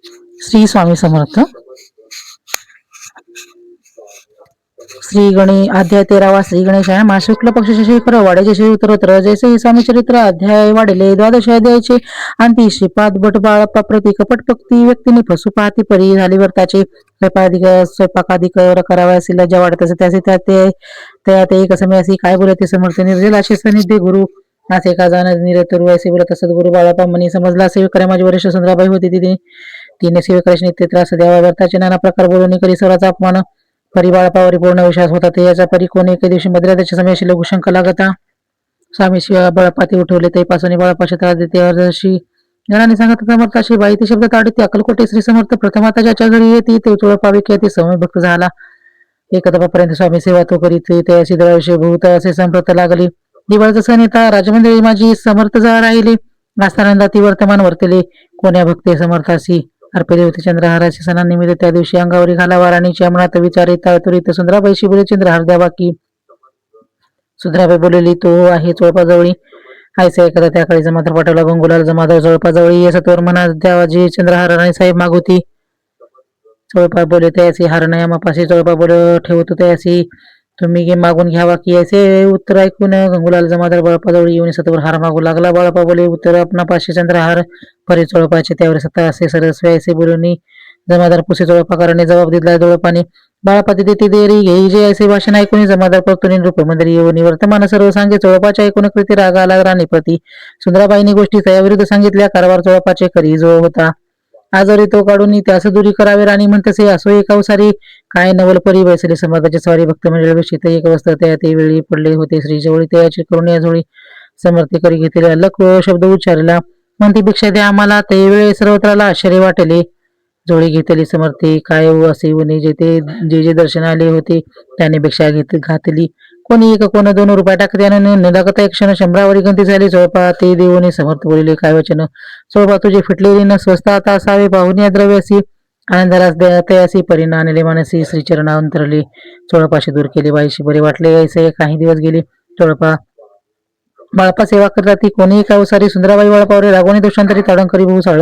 श्री स्वामी समर्थ. श्री गणे अध्याय 13वा. श्री गणेशाय नमः. शुक्ल पक्षाचे शेखर वाड्याचे श्री उत्तरोत्तर जैसे स्वामी चरित्र अध्याय वाढले. द्वादश अध्यायाचे अंती श्रीपाद भट बाळप्पा प्रति कपट भक्ती व्यक्तीने फसू पाहती परी झाली वर्ताचे स्वयंपाकाधिक करावा असेल ज्या वाटत असे त्याचे त्यात एक समयासी काय बोलते समर्थ निर्जल असे सनिध्य गुरु असे का जाणार निरतुर असे बोलत असत. गुरु बाळाप्पा मनी समजला सेवेकऱ्या माझी वरिष्ठ सुंदराबाई होती. तिने सेवेकऱ्याची नित्य त्रास द्यावा व्यर्थाचे नाना प्रकार बोलून करी स्वराचा अपमान परी बाळापावरी पूर्ण विश्वास होता. ते याचा परी कोणी एके दिवशी मद्राच्या समयाशी लघुशंक लागता स्वामी शिवा बाळापाती उठवले ते पासून बाळापाशी त्रास देते अर्धशी जणांनी सांगत समर्थाशी बाई ते शब्द ताडीत अक्कलकोटे श्री समर्थ प्रथमाता ज्याच्या घरी येते ते तुळपावी की ते समय भक्त झाला. एक तपापर्यंत स्वामी सेवा तो करीत त्याशी दळाविषयी भूत असे संप्रत लागली. दिवाळीचा सण येता राजमंदिरी माझी समर्थ जा राहिले आस्थानंदा ती वर्तमान वर्तले कोण्या भक्ते समर्थाशी अर्पिले होते. चंद्रहाराचे सणानिमित्त त्या दिवशी अंगावरी घालावा राणीच्या मनात विचारित तुरीत सुंदराबाईशी बोले चंद्रहार द्यावा की सुंदराबाई बोलली तो आहे चोळपाजवळी आयसा एखादा त्या काळी जमादार पाठवला गंगुलाल जमादार चोळपाजवळी या सत्वर मनात द्यावा जी चंद्रहार राणी साहेब मागवती. चोळपा बोले त्यासी हार नयामापाशी चोळपा बोल ठेवतो त्यासी तुम्ही मागून घ्यावा की असे उत्तर ऐकून गंगुलाल जमादार बाळपाजवळ येऊन सत्वर हार मागू लागला. बाळपा बोले उत्तर आपणापाशी चंद्रहार परी चोळपाचे त्यावर सत्ता असे सरस्वे असे बोलून जमादार पुसे चोळपाकाराने जबाब दिला. जोळपाने बाळापा देती देरी घेई जे असे भाषण ऐकून जमादार परतून रूपमंदिर येऊन वर्तमान सर्व सांगे चोळपाच्या ऐकून कृती राग आला राणीप्रती. सुंदराबाईंनी गोष्टी तयाविरुद्ध सांगितल्या. कारभार चोळपाचे करी जो होता आजरी तो काढून त्यास दुरी करावे. राणी म्हणतसे असो एक अवसारी काय नवल परी बैसले समाजाचे स्वारी भक्त मंडळ एक वस्त्र त्या ते वेळी पडले होते. श्री जवळी तयाची करून या जोळी समर्थ करी घेतलेला लख शब्द उच्चारला म्हणती भिक्षा द्या आम्हाला. ते वेळे सर्वत्राला आश्चर्य वाटले. जोळी घेतली समर्थी काय असे उनी जे जे दर्शन आले होते त्याने भिक्षा घातली. कोणी एक कोण 2 रुपये टाकते आणि निलागता एक क्षण 100 गंती झाली. चोळपा ते देऊन समर्थ बोलले काय वचन चोळपा तुझे फिटलेली न स्वस्त आता असावे पाहुण्या या द्रव्यासी आनंदालाच तयासी परिणा आणले मानसी श्रीचरणा अंतरले. चोळपाशी दूर केले बाईशी बरे वाटले. ऐसे काही दिवस गेले. चोळपा बाळपा सेवा करतात ती कोणी अवसारी सुंदराबाई बाळपावरे रागवणी दोषांतरी ताडण करी भूसाळ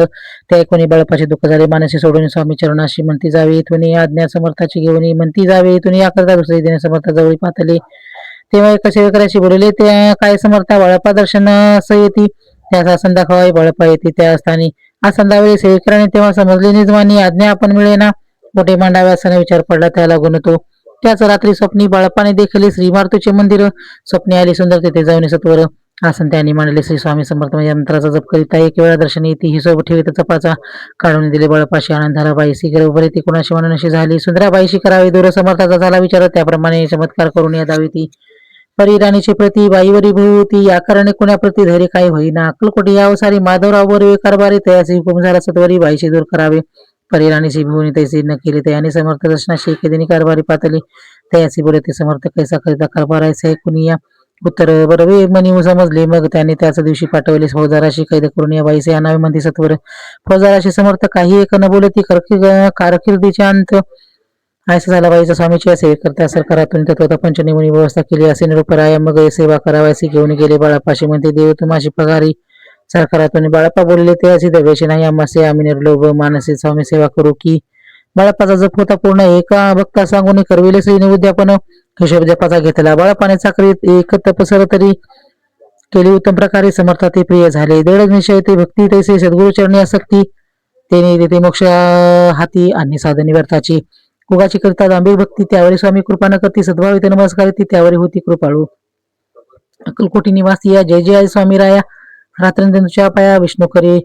त्या कोणी बाळपाचे दुःख झाले मानसी सोडून स्वामी चरणाशी म्हणती जावे इथून आज्ञा समर्थाची घेऊन म्हणती जावे इथून या करता दुसरे दिने समर्थाजवळी पाहतले तेव्हा एका सेवेकऱ्याशी बोलले ते काय समर्था बाळपा दर्शन असं येते त्याचा संधा खवाई बाळपा येते त्या स्थानी आज संध्यावेळी सेवेकराने तेव्हा समजले निजमानी आज्ञा आपण मिळेना मोठे मांडावे असा विचार पडला त्या लागून तो त्याच रात्री स्वप्नी बाळपाने देखील श्री मारुतीचे मंदिर स्वप्नी आली सुंदर तेथे जाऊन सत्वर आसन त्यांनी मांडले. श्री स्वामी समर्थ यंत्राचा जप करीता एक वेळा दर्शन येते ही सोबत ठेवीत चपाचा काढून दिले. बाळपाशी आनंद झाला. बाईशी बरे ती कोणाशी म्हणूनशी झाली. सुंदराबाईशी करावी दूर समर्थाचा झाला विचार त्याप्रमाणे चमत्कार करून या दावी ती परी राणीची प्रती बाईवरी भूती आकाराने कोण्या प्रती धैर्य काय होईना अक्कलकोटी याव सारी माधवराव वर कारभारी तयाची हुकुम झाला सत्वरी बाईशी दूर करावे. परी राणीची भिवून तैसी न केली तयाने समर्थ दर्शनाशी एकेदिनी कारभारी पातली तयाची बोलते समर्थ कैसा करिता कारभार आहे कुणी या उत्तर बरोबर मनी समजले. मग त्याने त्याच दिवशी पाठवले फौजदाराशी कैद करून या बाईचे आणावे म्हणते सत्वर. फौजदाराशी समर्थ काही एक न बोलती कारकिर्दीच्या अंत असं झाला. बाईचा स्वामीची सेवे करता सरकारातून तत्वता पंचनिमनी व्यवस्था केली असे निरुपराया मग सेवा करावायची घेऊन गेले. बाळापाशी म्हणते देव तुम्हाशी पगारी सरकारातून. बाळापा बोलले ते अशी दव्याशी नाही आम्हासे आम्ही निर्लोभ मानसी स्वामी सेवा करू की. बाळापाचा जप होता पूर्ण एका भक्ता सांगून करविले श्री उद्यापन हिशोब जपाचा घेतला. बाळापाने चाकरीत एक तपसर तरी केली उत्तम प्रकारे समर्था ते प्रिय झाले. दृढ निश्चय ते भक्ती तैसे सद्गुरु चरणी आसक्ती तेने तेथे मोक्ष हाती आणि साधनी व्यर्थाची उगाची करता दांभीर भक्ती त्यावेळी स्वामी कृपा न करती सद्भावी ते नमस्कार ती त्यावेळी होती कृपाळू. अक्कलकोटी निवासी या जय जय स्वामी राया रात्रंदिनच्या पाया विष्णू करे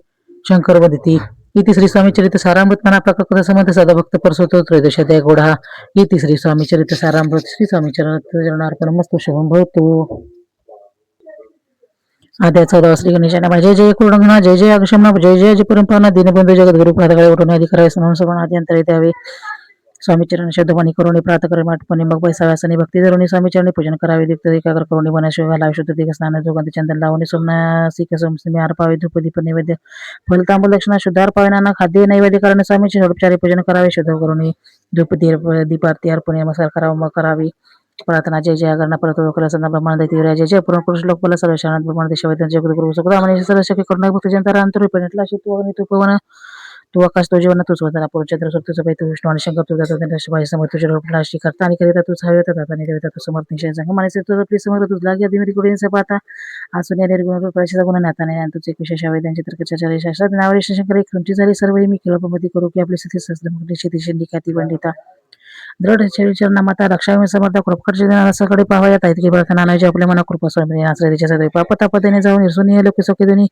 शंकर वदती. इति श्री स्वामी चरित सारामृत मना प्रकट समंत सदाभक्त परसोतो त्रयोदशाध्याय गोढा. इति श्री स्वामी चरित सारामृत श्री स्वामी चरणार्पण मस्तु शुभम भवतु. अध्याय 14 श्री गणेशाना जय जय कुरुणगणा जय जय अक्षमना जय जय जय परंपरा दीनबंधू जगद्गुरु पादकाळे उठून अधिकाराय समान आदि अंतरे द्यावे. स्वामी चरण शब्दवाणी करुणी प्रात करे माटपणे मग पैसाव्यासनी भक्ती धरुणी स्वामी चरणी पूजन करावे. दीप्त एकाग्र करुणी बनाशिव घालावे. शुद्ध दिग स्नान जोगंती चंदन लावणी सोमनासिक सोमसिमी अर्पावे. धूप दीप नैवेद्य फलतांबूल दक्षिणा शुद्ध अर्पावे. नाना खाद्य नैवेद्य करणे स्वामीचे षोडोपचारी पूजन करावे. शुद्ध करुणी धूप दीपारती अर्पणे नमस्कार करावा मग करावी. प्रार्थना जय जय गणना परत ओळखला संत ब्रह्मांड दैती जय जय पूर्ण पुरुष लोकपाल सर्व शांत ब्रह्मांड देशवैद्य जगद्गुरु सगळा म्हणजे सर्व शक्य करुणा भक्त जनता अंतरूपी पेटला शितू अग्नी तुपवन तू आकाश तो जीवन तूच वदना पुरुचंद्र सोड तुझं तू विष्णू आणि शंकर तुझा दंड समोर तुझ्या रूपला श्री करता आणि करिता तूच हवे होता आणि करिता तू समर्थ निश्चय संग माने तुझं प्रिय समोर तुझ लागे आधी कुठे पाहता असून या निर्गुण रूपाची गुण नाताने तुझे एक विशेष हवे त्यांच्या तर्कच्या शास्त्रात नावरे शंकर एक तुमची झाली सर्व मी खेळपमध्ये करू की आपली स्थिती सहस्त्र मुक्तीची दिशेने ख्याती पंडिता दृढ विचारणा माता रक्षामी समर्थ कृपकर्ष सकडे पाहावयात आहेत की बळका नानाजी आपल्या मना कृपा स्वामी आश्रयाच्या सदैव पापतापतेने जाऊन निर्सून लोके सोके दोन्ही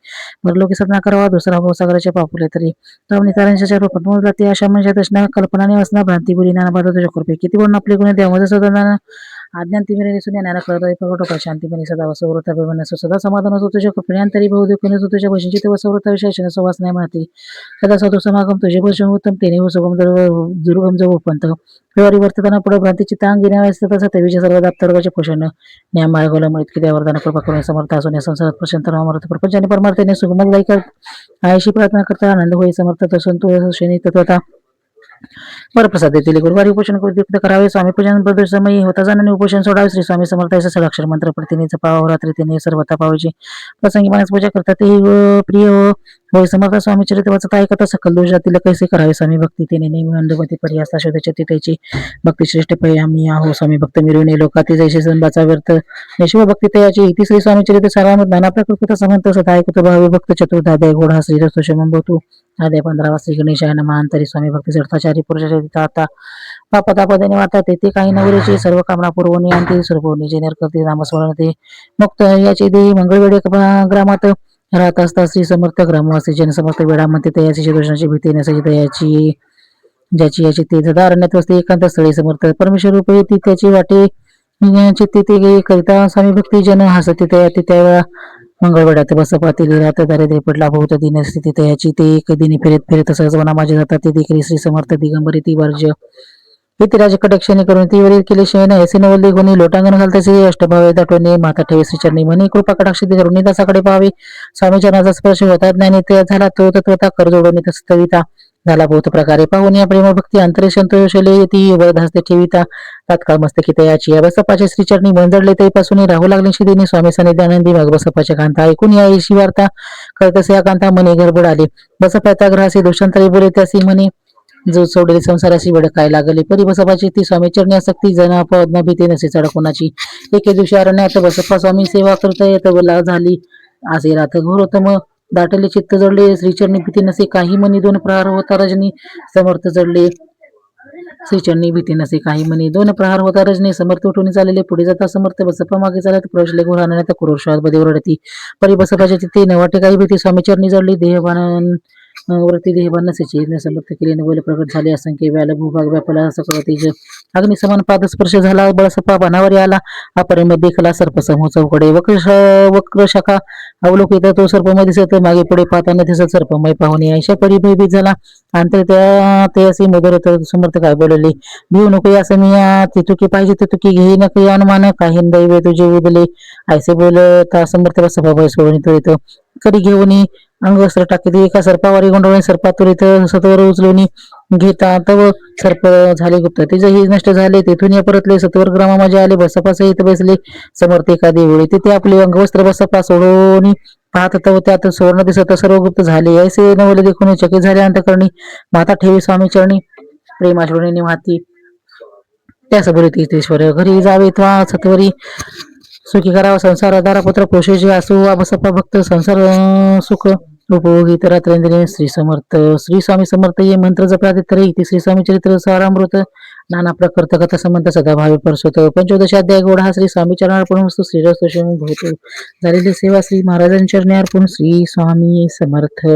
लोके सदना करावा दुसरा सागराच्या पापुले तरी तो नितारांच्या रूपात मोजला ते अशा म्हणजे तशना कल्पनाने असणार भ्रांती बोली नाना बाधा तुझ्या कृपे किती पण आपले गुन्हे द्यामध्ये सदना आज्ञान तिमिरे निसून येणारा कळत प्रगटोपा शांतीपणे सदा वसवृता बेवन सदा समाधान असो तुझ्या कृपयांतरी बहुदेव असो तुझ्या भजनची ते वसवृता विशेषण सुवास नाही माती सदा सदो समागम तुझे भजन उत्तम तेने हो सुगम दुर्गम जो पंत फेवारी वर्तताना पुढे भ्रांतीची तांग घेण्यास तसा तेवीच्या सर्व दाप्तर्गाचे पोषण न्याय मार्गवला मिळत की देवरदान कृपा करून समर्थ असून या संसारात प्रशांत अमर्थ प्रपंचाने परमार्थाने सुगमत गायिका आयशी प्रार्थना करता आनंद होई समर्थ असून तो श्रेणी तत्वता वरप्रसाद देतील गुरुवारी उपोषण युक्त करावे स्वामी पूजन प्रदोषमयी होता जाणून उपोषण सोडावे श्री स्वामी समर्थाचे सडाक्षर मंत्र प्रतिने जपावा रात्री तिने सर्वता पावायचे प्रसंगी मानस पूजा करतात ते प्रिय होय समर्थ स्वामी चरित्र वाचत ऐकता सकल दोष जातील कैसे करावे स्वामी भक्ती तिने नेहमी अंधमती पर्यास्ता शोधायचे तिथेची भक्ती श्रेष्ठ पै आम्ही आहो स्वामी भक्त मिरवणे लोकाती जैसे संबाचा व्यर्थ निशिव भक्ती तयाची इति श्री स्वामी चरित्र सारामत नाना प्रकृत समंत सदा ऐकतो भावी भक्त चतुर्धादय घोडा श्री रस्तोषमंभवतू आदय 15 श्री गणेशाय नमः अंतरी स्वामी भक्ती चरताचारी पुरुषाच्या आता पापतापदेने वाटतात तेथे काही नवरीची सर्व कामना पुरवणी आणि सर्वणी जे करते नामस्मरण ते मुक्त याची देही मंगळवेडे ग्रामात राहत असता श्री समर्थ ग्रामवासी जनसमर्थ वेळामध्ये तयाची दोषांची भीती नसायची तयाची ज्याची याची ते दारण्यात वसते एकांत स्थळी समर्थ परमेश्वर रूपे ती त्याची वाटे चित्ती ते करिता स्वामी भक्ती जन हसते त्या मंगळवेड्यात बसपातील रात दारिद्र्य पडला बहुत दिन स्थिती तयाची ते एक दिनी फिरत सहजवना माझे जातात ते देखील श्री समर्थ दिगंबरी ती वर्ज इथे राज कटाक्षणे करून ती वरील केले शेण ऐसे नवले गुणी लोटांगण घालताचे अष्टभावे दाटवणे माता ठेवे श्रीचरणी म्हणे कृपा कटाक्ष करून दासाकडे पाहावे स्वामी चरणाचा स्पर्श होता ज्ञानी ते झाला तो तत्वता कर जोडवणे तस्तविता झाला बहुत प्रकारे पाहून या प्रेम भक्ती अंतरे संतोषले ती वरधास्ते ठेविता तात्काळ मस्तकी तयाची या बसपाच्या श्रीचरणी मंजडले तेपासून राहू लागले शिदेने स्वामी सनिध्यानंदी मग बसपाच्या कांता ऐकून या ईशी वार्ता कळतसे या कांता मने गडबड आले बसपाचा ग्रहासी दोषांतरी बोले त्यासी म्हणे जो सोडले संसाराशी काय लागले परी बसपाची ती स्वामी चरणी आसक्ती जना पद्मा भीती नसे चढकोणाची एके दिवशी अरण्यात बसप्पा स्वामी सेवा करता येत बोला झाली असे रात घोरोत्तम दाटले चित्त जडले श्रीचरणी भीती नसे काही मनी 2 प्रहार होता रजनी समर्थ जडले श्रीचरणी भीती नसे काही मनी 2 प्रहार होता रजनी समर्थ उठून चालले पुढे जाता समर्थ बसप्पा मागे चालत प्रवेशले घोराण्यात क्रोशात बदेवरडती परी बसपाच्या चित्ते नवाटे काही भीती स्वामी चरणी जडली देहभान वरती देहभान नसेची समर्थ केले बोल प्रकट झाले असंख्य व्याल भूभाग व्यापला सकळ तेज अग्नि समान पाद स्पर्श झाला बळसप्पा बनावर आला अपरिमत देखला सर्प समूह चौकडे वक्र शाखा अवलोकित तो सर्पमय दिसत मागे पुढे पाहताना दिसत सर्पमय पाहुणे ऐशा परी भयभीत झाला अंतर ते असे मुदरत समर्थ काय बोलले भिऊ नको असं मी तितुकी पाहिजे तितुकी घेई नका अनुमान काही दैव तुझे उदले ऐसे बोलता समर्थ बसप्पा भय सोडून तो येतो कधी घेऊन अंगवस्त्र टाकते एका सर्पावारी गोंडवणे सर्पातुरीत सत्वर उचलून घेता तव सर्प झाले गुप्त तेजही नष्ट झाले तेथून या परतले सत्वर ग्रामा माझे आले बसपा सहित बसले समर्थ एका देवळी तिथे आपले अंगवस्त्र बसपा सोडून पाहत तव त्यात सुवर्ण दिसत सर्व गुप्त झाले ऐसे नवले देखून चकित झाले अंतकरणी माता ठेवी स्वामी चरणी प्रेमाचरणी निवाती त्यास बोलते तीर्थेश्वर घरी जावे त्वा सत्वरी सुखी करावा संसार दारापुत्र पोषेचे असो बसप्पा भक्त संसार सुख उपभोगी रात्रेंद्रिय श्री समर्थ श्री स्वामी समर्थ ये मंत्र जपला इथे श्री स्वामी चरित्र सारामृत नाना प्रकृत कथा संबंध सदाभावी परसोत 15 अध्याय गोड हा श्री स्वामी चरणार्पण वस्तू श्रीरस्त भवतो झालेली सेवा श्री महाराजांच्या चरणी अर्पण श्री स्वामी समर्थ.